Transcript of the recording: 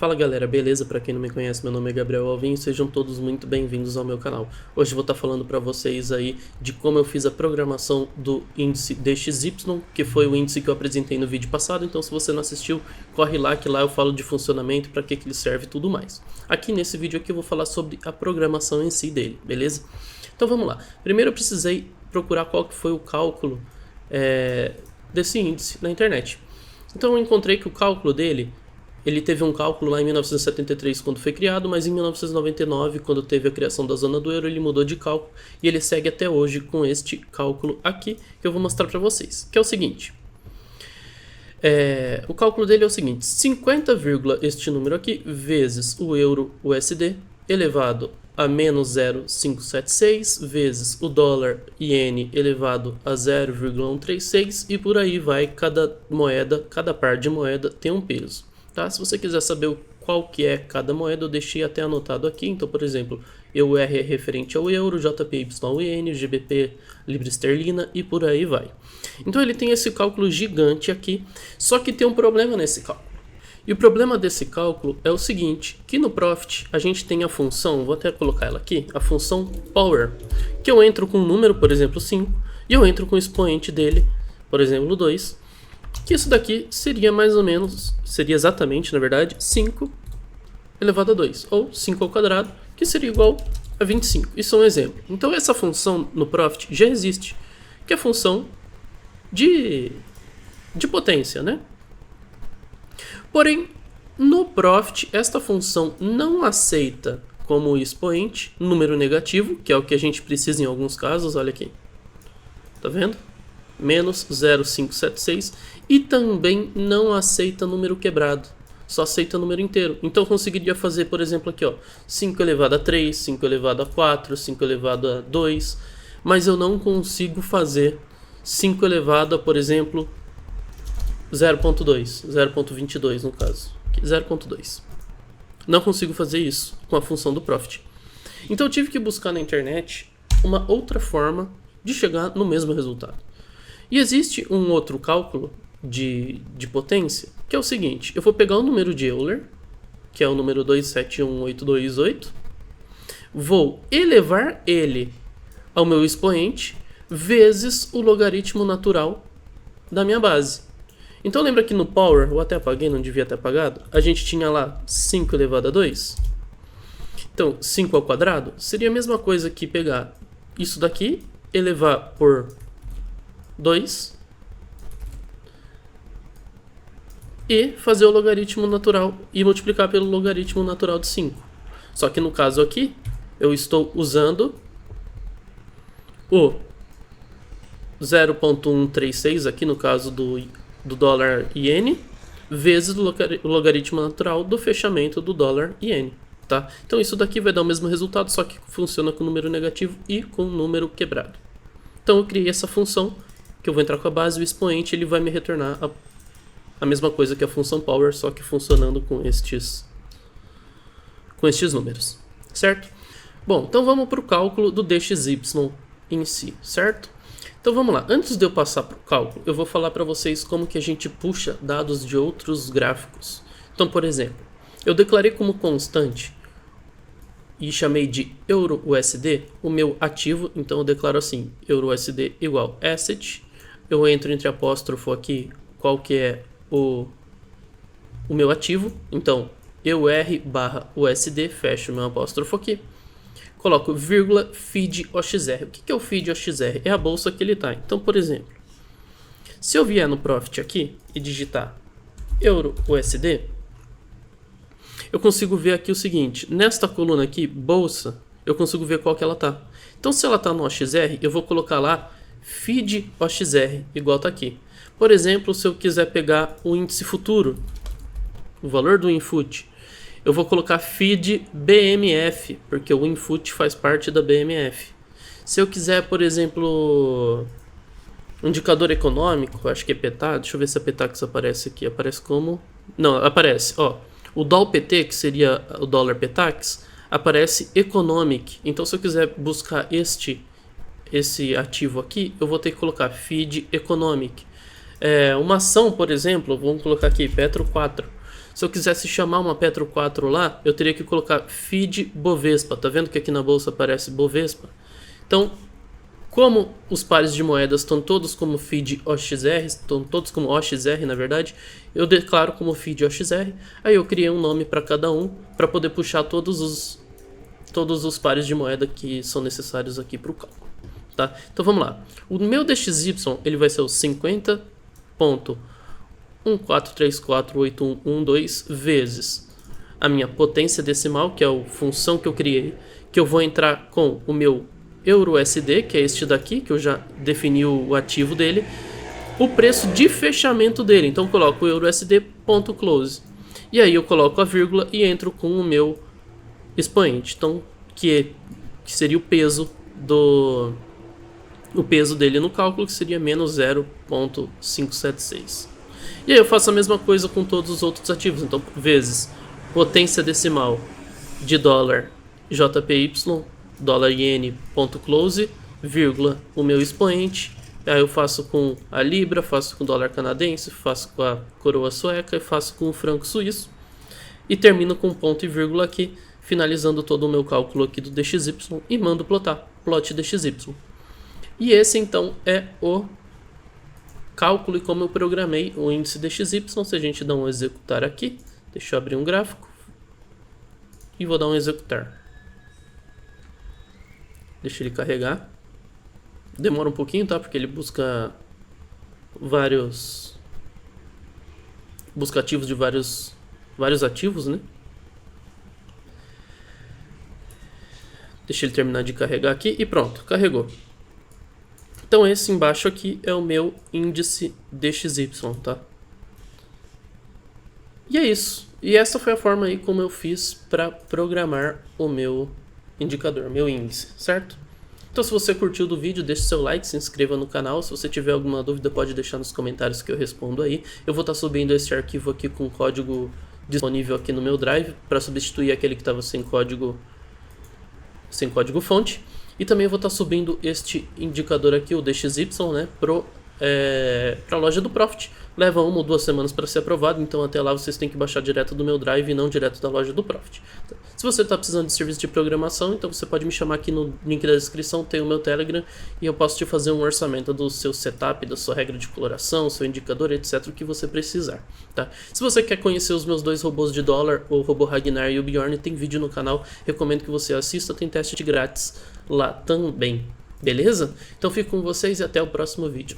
Fala galera, beleza? Pra quem não me conhece, meu nome é Gabriel Alvim e sejam todos muito bem-vindos ao meu canal. Hoje eu vou estar falando pra vocês aí de como eu fiz a programação do índice DXY, que foi o índice que eu apresentei no vídeo passado, então se você não assistiu, corre lá que lá eu falo de funcionamento, pra que ele serve e tudo mais. Aqui nesse vídeo aqui eu vou falar sobre a programação em si dele, beleza? Então vamos lá. Primeiro eu precisei procurar qual que foi o cálculo desse índice na internet. Então eu encontrei que o cálculo dele, ele teve um cálculo lá em 1973 quando foi criado, mas em 1999, quando teve a criação da zona do euro, ele mudou de cálculo e ele segue até hoje com este cálculo aqui, que eu vou mostrar para vocês, que é o seguinte. O cálculo dele é o seguinte, 50, este número aqui, vezes o euro USD, elevado a menos 0,576, vezes o dólar iene elevado a 0,136 e por aí vai, cada moeda, cada par de moeda tem um peso. Tá? Se você quiser saber qual que é cada moeda, eu deixei até anotado aqui. Então, por exemplo, EUR é referente ao euro, JPY ao iene, GBP, libra esterlina e por aí vai. Então ele tem esse cálculo gigante aqui, só que tem um problema nesse cálculo. E o problema desse cálculo é o seguinte, que no Profit a gente tem a função, vou até colocar ela aqui, a função Power, que eu entro com um número, por exemplo 5, e eu entro com o expoente dele, por exemplo 2, que isso daqui seria mais ou menos, seria exatamente, na verdade, 5 elevado a 2, ou 5 ao quadrado, que seria igual a 25. Isso é um exemplo. Então essa função no Profit já existe, que é a função de potência, né? Porém, no Profit, esta função não aceita como expoente número negativo, que é o que a gente precisa em alguns casos, olha aqui. Tá vendo? Menos 0,576 e também não aceita número quebrado, só aceita número inteiro. Então eu conseguiria fazer, por exemplo, aqui, ó, 5 elevado a 3, 5 elevado a 4, 5 elevado a 2, mas eu não consigo fazer 5 elevado a, por exemplo, 0.2, 0.22 no caso, 0.2. Não consigo fazer isso com a função do Profit. Então eu tive que buscar na internet uma outra forma de chegar no mesmo resultado. E existe um outro cálculo de potência, que é o seguinte, eu vou pegar o número de Euler, que é o número 271828, vou elevar ele ao meu expoente, vezes o logaritmo natural da minha base. Então lembra que no Power, eu até apaguei, não devia ter apagado, a gente tinha lá 5 elevado a 2? Então 5 ao quadrado seria a mesma coisa que pegar isso daqui, elevar por 2 e fazer o logaritmo natural e multiplicar pelo logaritmo natural de 5. Só que no caso aqui, eu estou usando o 0.136 aqui no caso do dólar iene, vezes o logaritmo natural do fechamento do dólar iene. Tá? Então isso daqui vai dar o mesmo resultado, só que funciona com número negativo e com número quebrado. Então eu criei essa função, que eu vou entrar com a base, o expoente ele vai me retornar a mesma coisa que a função Power, só que funcionando com estes números, certo? Bom, então vamos para o cálculo do DXY em si, certo? Então vamos lá, antes de eu passar para o cálculo, eu vou falar para vocês como que a gente puxa dados de outros gráficos. Então, por exemplo, eu declarei como constante e chamei de EURUSD o meu ativo, então eu declaro assim, EURUSD igual asset, eu entro entre apóstrofo aqui, qual que é o meu ativo, então EUR/USD, fecho o meu apóstrofo aqui, coloco vírgula feed OXR. O que é o feed OXR? É a bolsa que ele está. Então, por exemplo, se eu vier no Profit aqui e digitar EURUSD, eu consigo ver aqui o seguinte, nesta coluna aqui, bolsa, eu consigo ver qual que ela está. Então, se ela está no OXR, eu vou colocar lá feed OXR, igual está aqui. Por exemplo, se eu quiser pegar o índice futuro, o valor do Infut, eu vou colocar feed BMF, porque o Infut faz parte da BMF. Se eu quiser, por exemplo, um indicador econômico, acho que é PETA, deixa eu ver se a PETAX aparece aqui, aparece como... Não, aparece, ó, o DOL-PT, que seria o dólar PETAX, aparece Economic. Então se eu quiser buscar esse ativo aqui, eu vou ter que colocar feed Economic. Uma ação, por exemplo, vamos colocar aqui, Petro 4. Se eu quisesse chamar uma Petro 4 lá, eu teria que colocar feed Bovespa. Tá vendo que aqui na bolsa aparece Bovespa? Então, como os pares de moedas estão todos como feed OXR, estão todos como OXR na verdade, eu declaro como feed OXR, aí eu criei um nome para cada um, para poder puxar todos os pares de moeda que são necessários aqui para o cálculo. Tá? Então vamos lá, o meu DXY ele vai ser o 50.14348112 vezes a minha potência decimal, que é a função que eu criei, que eu vou entrar com o meu EURUSD, que é este daqui, que eu já defini o ativo dele, o preço de fechamento dele. Então eu coloco o EURUSD.close. E aí eu coloco a vírgula e entro com o meu expoente. Então, que seria o peso dele no cálculo, que seria menos 0,576. E aí eu faço a mesma coisa com todos os outros ativos. Então, vezes potência decimal de dólar JPY, dólar iene.close, vírgula, o meu expoente. Aí eu faço com a libra, faço com o dólar canadense, faço com a coroa sueca e faço com o franco suíço. E termino com ponto e vírgula aqui, finalizando todo o meu cálculo aqui do DXY e mando plotar, plot DXY. E esse então é o cálculo e como eu programei o índice DXY. Se a gente dá um executar aqui, deixa eu abrir um gráfico e vou dar um executar. Deixa ele carregar. Demora um pouquinho, tá? Porque ele busca ativos de vários ativos, né? Deixa ele terminar de carregar aqui e pronto, carregou. Então esse embaixo aqui é o meu índice DXY, tá? E é isso. E essa foi a forma aí como eu fiz para programar o meu indicador, meu índice, certo? Então se você curtiu do vídeo, deixe seu like, se inscreva no canal. Se você tiver alguma dúvida, pode deixar nos comentários que eu respondo aí. Eu vou estar subindo esse arquivo aqui com código disponível aqui no meu Drive, para substituir aquele que estava sem código fonte. E também eu vou estar subindo este indicador aqui, o DXY, né, para a loja do Profit. Leva 1 ou 2 semanas para ser aprovado, então até lá vocês têm que baixar direto do meu Drive e não direto da loja do Profit. Se você está precisando de serviço de programação, então você pode me chamar aqui no link da descrição, tem o meu Telegram e eu posso te fazer um orçamento do seu setup, da sua regra de coloração, seu indicador, etc, o que você precisar, tá? Se você quer conhecer os meus dois robôs de dólar, o robô Ragnar e o Bjorn, tem vídeo no canal, recomendo que você assista, tem teste grátis lá também, beleza? Então fico com vocês e até o próximo vídeo.